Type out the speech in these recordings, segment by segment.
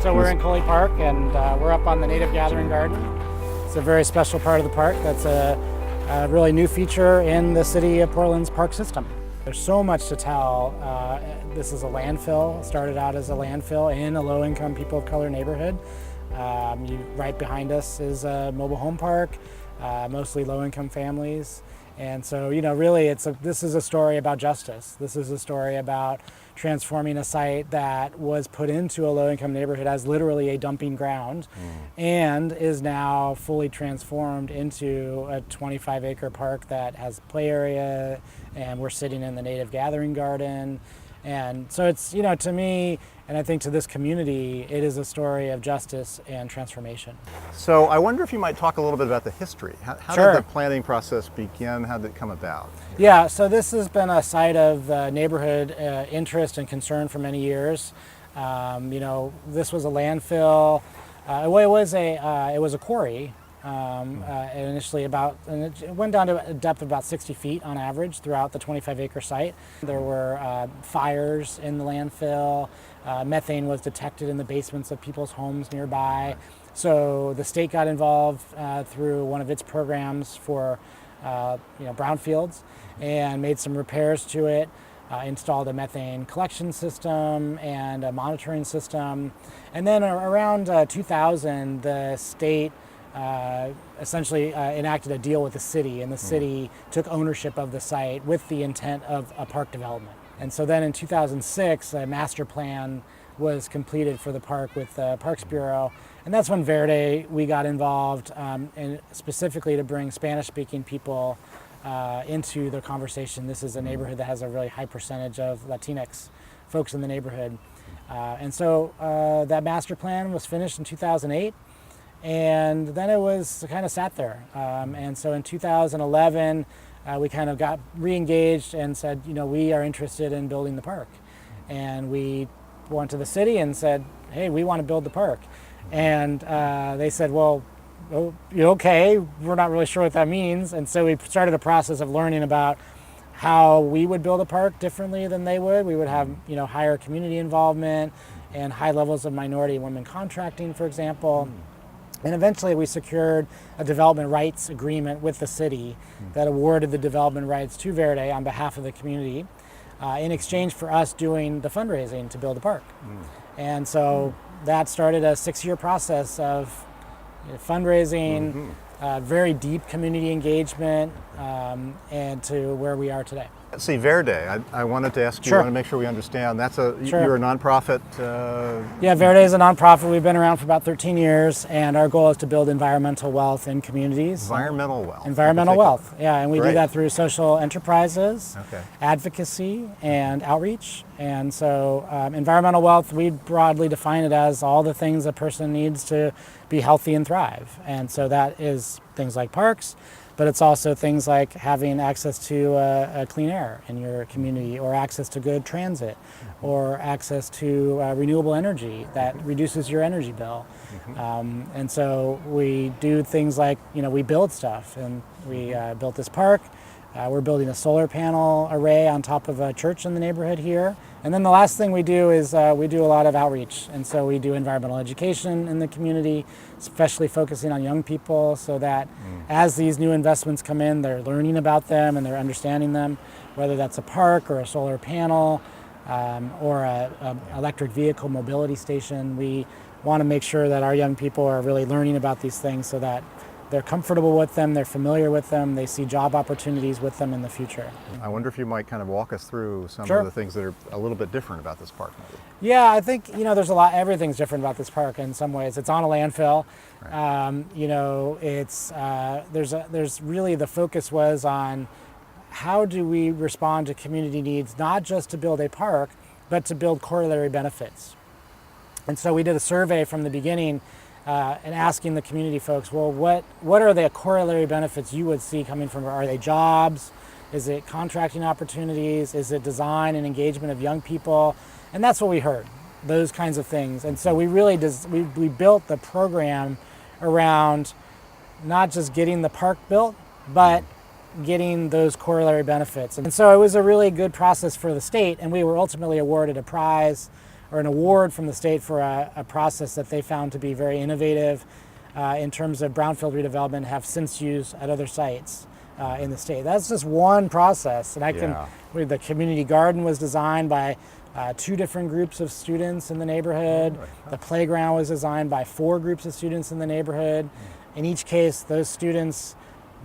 So we're in Cully Park, and we're up on the native gathering garden. It's a very special part of the park. That's a really new feature in the city of Portland's park system. There's so much to tell. This is a landfill. It started out as a landfill in a low-income people of color neighborhood. Right behind us is a mobile home park, mostly low-income families. And so, really, this is a story about justice. This is a story about transforming a site that was put into a low-income neighborhood as literally a dumping ground and is now fully transformed into a 25-acre park that has play area, and we're sitting in the native gathering garden. And so it's, to me, and I think to this community, it is a story of justice and transformation. So I wonder if you might talk a little bit about the history. How Sure. did the planning process begin? How did it come about? Yeah, so this has been a site of neighborhood interest and concern for many years. This was a landfill. It was a quarry. Initially and it went down to a depth of about 60 feet on average throughout the 25-acre site. There were fires in the landfill. Methane was detected in the basements of people's homes nearby. So the state got involved through one of its programs for brownfields and made some repairs to it. Installed a methane collection system and a monitoring system. And then around 2000, the state essentially enacted a deal with the city, and the city took ownership of the site with the intent of a park development. And so then in 2006, a master plan was completed for the park with the Parks Bureau, and that's when we got involved, and specifically to bring Spanish-speaking people into the conversation. This is a neighborhood that has a really high percentage of Latinx folks in the neighborhood. And so that master plan was finished in 2008. And then it was kind of sat there. And so in 2011, we kind of got re-engaged and said, we are interested in building the park. And we went to the city and said, hey, we want to build the park. And they said, well, okay, we're not really sure what that means. And so we started a process of learning about how we would build a park differently than they would. We would have, higher community involvement and high levels of minority and women contracting, for example. And eventually we secured a development rights agreement with the city that awarded the development rights to Verde on behalf of the community in exchange for us doing the fundraising to build the park. And so that started a 6-year process of fundraising, very deep community engagement, and to where we are today. See, Verde, I wanted to ask you, Sure. I want to make sure we understand, Sure. you're a nonprofit? Yeah, Verde is a nonprofit. We've been around for about 13 years, and our goal is to build environmental wealth in communities. Environmental wealth. Environmental wealth, yeah, and we Great. do that through social enterprises, Okay. advocacy, and outreach. And so environmental wealth, we broadly define it as all the things a person needs to be healthy and thrive. And so that is things like parks, but it's also things like having access to a clean air in your community, or access to good transit, or access to renewable energy that reduces your energy bill. And so we do things like, we build stuff, and we built this park. We're building a solar panel array on top of a church in the neighborhood here. And then the last thing we do is we do a lot of outreach. And so we do environmental education in the community, especially focusing on young people, so that as these new investments come in, they're learning about them and they're understanding them, whether that's a park or a solar panel or a electric vehicle mobility station. We want to make sure that our young people are really learning about these things so that they're comfortable with them, they're familiar with them, they see job opportunities with them in the future. I wonder if you might kind of walk us through some Sure. of the things that are a little bit different about this park, maybe. Yeah, I think, there's everything's different about this park in some ways. It's on a landfill. There's really, the focus was on how do we respond to community needs, not just to build a park, but to build corollary benefits. And so we did a survey from the beginning and asking the community folks, well, what are the corollary benefits you would see coming from? Are they jobs? Is it contracting opportunities? Is it design and engagement of young people? And that's what we heard, those kinds of things. And so we really we built the program around not just getting the park built, but getting those corollary benefits. And so it was a really good process for the state, and we were ultimately awarded a prize or an award from the state for a process that they found to be very innovative in terms of brownfield redevelopment, have since used at other sites in the state. That's just one process, and the community garden was designed by 2 different groups of students in the neighborhood. The playground was designed by 4 groups of students in the neighborhood. In each case, those students,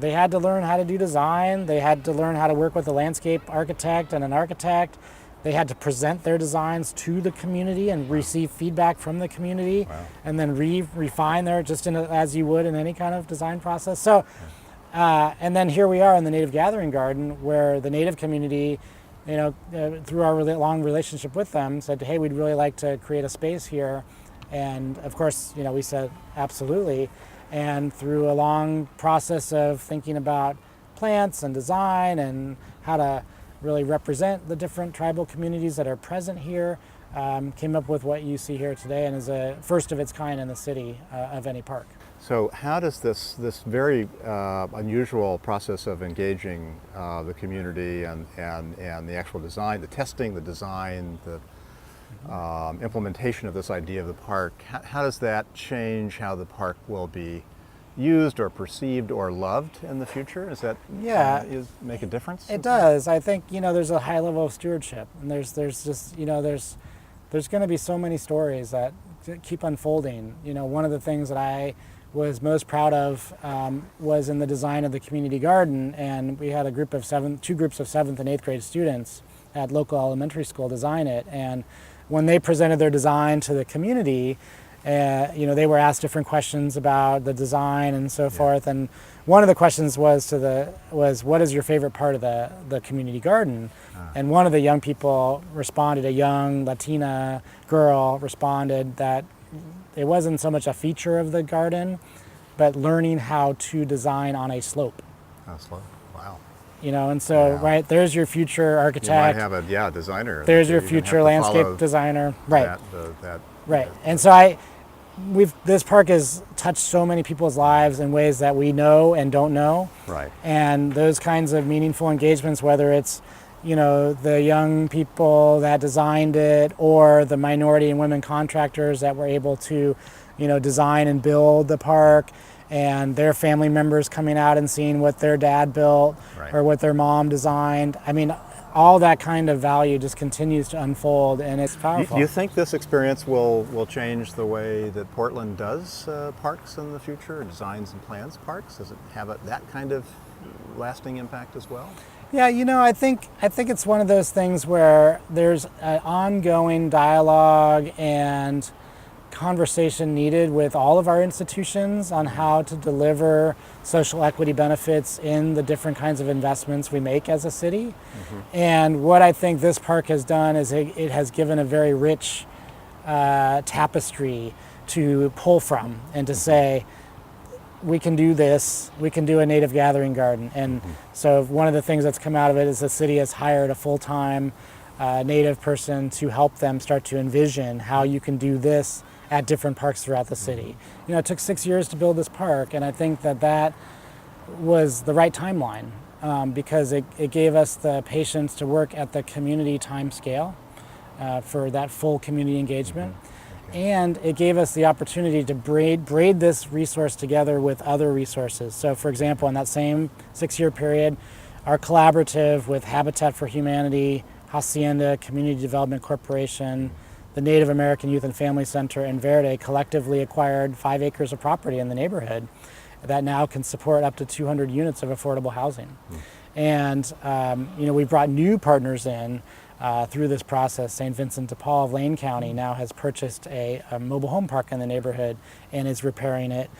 they had to learn how to do design. They had to learn how to work with a landscape architect and an architect. They had to present their designs to the community and receive feedback from the community, and then refine their, just as you would in any kind of design process. So, and then here we are in the Native Gathering Garden, where the Native community, through our long relationship with them, said, hey, we'd really like to create a space here. And of course, we said, absolutely. And through a long process of thinking about plants and design and how to really represent the different tribal communities that are present here, came up with what you see here today, and is a first of its kind in the city of any park. So how does this very unusual process of engaging the community and the actual design, the testing, the design, the implementation of this idea of the park, how does that change how the park will be used or perceived or loved in the future? Is that make a difference? It does. I think there's a high level of stewardship, and there's just there's going to be so many stories that keep unfolding. One of the things that I was most proud of was in the design of the community garden, and we had 2 groups of 7th and 8th grade students at local elementary school design it. And when they presented their design to the community, they were asked different questions about the design and so forth. And one of the questions was what is your favorite part of the community garden? And one of the young people responded, a young Latina girl responded that it wasn't so much a feature of the garden, but learning how to design on a slope. A slope, wow. And so, right, there's your future architect. You might have a designer. There's your future landscape designer. Right. Right. Yes. And so this park has touched so many people's lives in ways that we know and don't know. Right. And those kinds of meaningful engagements, whether it's, the young people that designed it, or the minority and women contractors that were able to, design and build the park, and their family members coming out and seeing what their dad built or what their mom designed. I mean, all that kind of value just continues to unfold, and it's powerful. Do you think this experience will change the way that Portland does parks in the future, designs and plans parks? Does it have that kind of lasting impact as well? Yeah, I think it's one of those things where there's an ongoing dialogue and conversation needed with all of our institutions on how to deliver social equity benefits in the different kinds of investments we make as a city. Mm-hmm. And what I think this park has done is it has given a very rich tapestry to pull from and to say, we can do this, we can do a native gathering garden. And so one of the things that's come out of it is the city has hired a full-time native person to help them start to envision how you can do this at different parks throughout the city. It took 6 years to build this park, and I think that was the right timeline because it gave us the patience to work at the community time scale for that full community engagement. And it gave us the opportunity to braid this resource together with other resources. So for example, in that same 6-year period, our collaborative with Habitat for Humanity, Hacienda Community Development Corporation, the Native American Youth and Family Center, and Verde collectively acquired 5 acres of property in the neighborhood that now can support up to 200 units of affordable housing. And we brought new partners in through this process. St. Vincent de Paul of Lane County now has purchased a mobile home park in the neighborhood and is repairing it,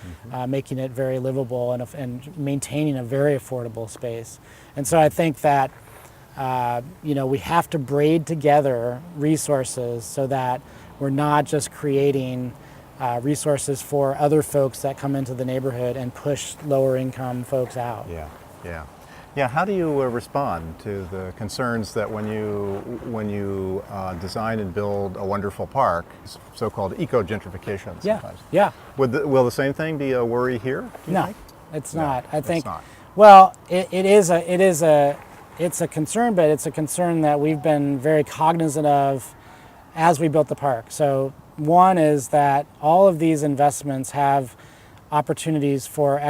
making it very livable and maintaining a very affordable space. And so I think that we have to braid together resources so that we're not just creating resources for other folks that come into the neighborhood and push lower income folks out. Yeah, how do you respond to the concerns that when you design and build a wonderful park, so-called eco-gentrification sometimes? Yeah. Will the same thing be a worry here, do you think? It's not. I think, it's not. Well, it's a concern, but it's a concern that we've been very cognizant of as we built the park. So one is that all of these investments have opportunities for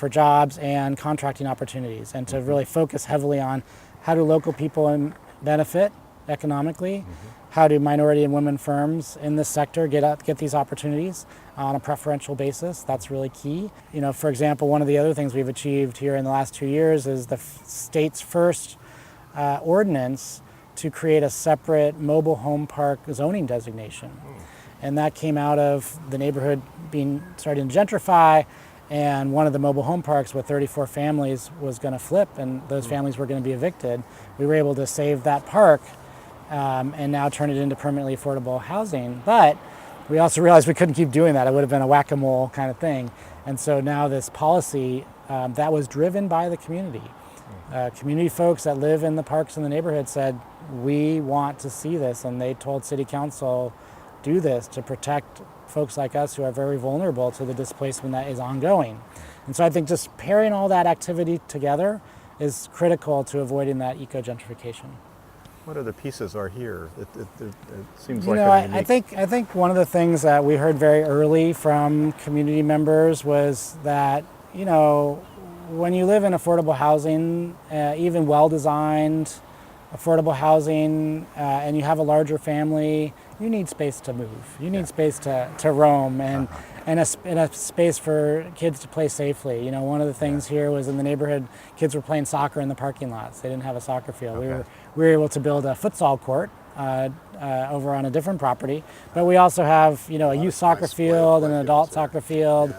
jobs and contracting opportunities, and to really focus heavily on how do local people benefit economically, how do minority and women firms in this sector get these opportunities on a preferential basis. That's really key. You know, for example, one of the other things we've achieved here in the last 2 years is the state's first ordinance to create a separate mobile home park zoning designation. And that came out of the neighborhood starting to gentrify, and one of the mobile home parks with 34 families was going to flip, and those families were going to be evicted. We were able to save that park and now turn it into permanently affordable housing. But we also realized we couldn't keep doing that. It would have been a whack-a-mole kind of thing. And so now this policy that was driven by the community. Community folks that live in the parks in the neighborhood said, we want to see this, and they told City Council, do this to protect folks like us who are very vulnerable to the displacement that is ongoing. And so I think just pairing all that activity together is critical to avoiding that eco-gentrification. What other pieces are here? It seems You like know, a unique... I think one of the things that we heard very early from community members was that, you know, when you live in affordable housing, even well-designed affordable housing, and you have a larger family, you need space to move. You need space to roam, and a space for kids to play safely. You know, one of the things here was in the neighborhood, kids were playing soccer in the parking lots. They didn't have a soccer field. We were able to build a futsal court over on a different property, but we also have, you know, a youth soccer field and an adult soccer field.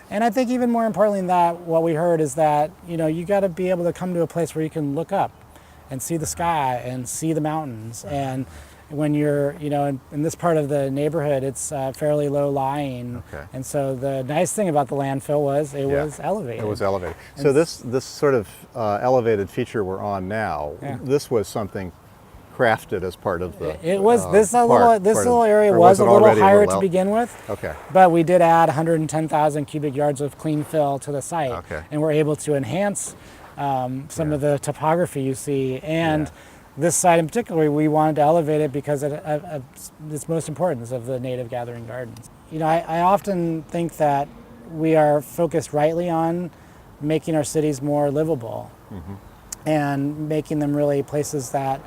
And I think even more importantly than that, what we heard is that, you know, you got to be able to come to a place where you can look up and see the sky and see the mountains. And when you're, you know, in this part of the neighborhood, it's fairly low lying. And so the nice thing about the landfill was it was elevated. It was elevated. So this sort of elevated feature we're on now, this was something crafted as part of the It was this little area was a little higher to begin with. But we did add 110,000 cubic yards of clean fill to the site, and we're able to enhance some of the topography you see. And this site in particular, we wanted to elevate it because of its most importance of the native gathering gardens. You know, I often think that we are focused rightly on making our cities more livable and making them really places that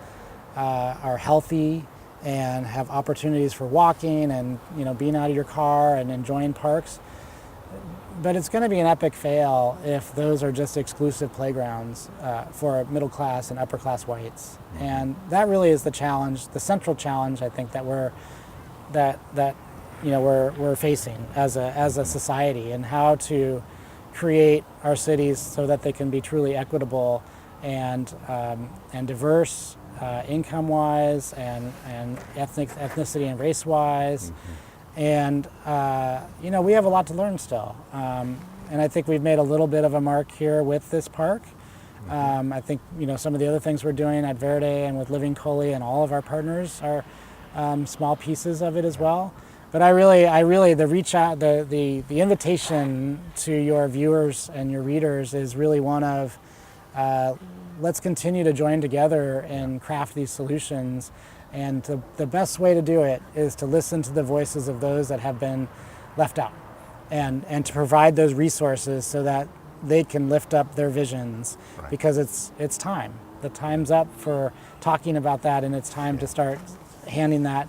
are healthy and have opportunities for walking and, you know, being out of your car and enjoying parks. But it's going to be an epic fail if those are just exclusive playgrounds for middle class and upper class whites. And that really is the challenge, the central challenge, I think, that we're facing as a society, and how to create our cities so that they can be truly equitable and diverse, income-wise and ethnicity and race-wise. And, you know, we have a lot to learn still. And I think we've made a little bit of a mark here with this park. I think, you know, some of the other things we're doing at Verde and with Living Cully and all of our partners are small pieces of it as well. But I really, the reach out, the invitation to your viewers and your readers is really one of, let's continue to join together and craft these solutions. And the best way to do it is to listen to the voices of those that have been left out, and to provide those resources so that they can lift up their visions, because it's time. The time's up for talking about that, and it's time to start handing that.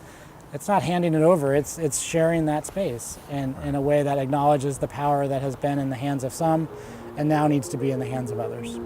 It's not handing it over, it's sharing that space in a way that acknowledges the power that has been in the hands of some and now needs to be in the hands of others.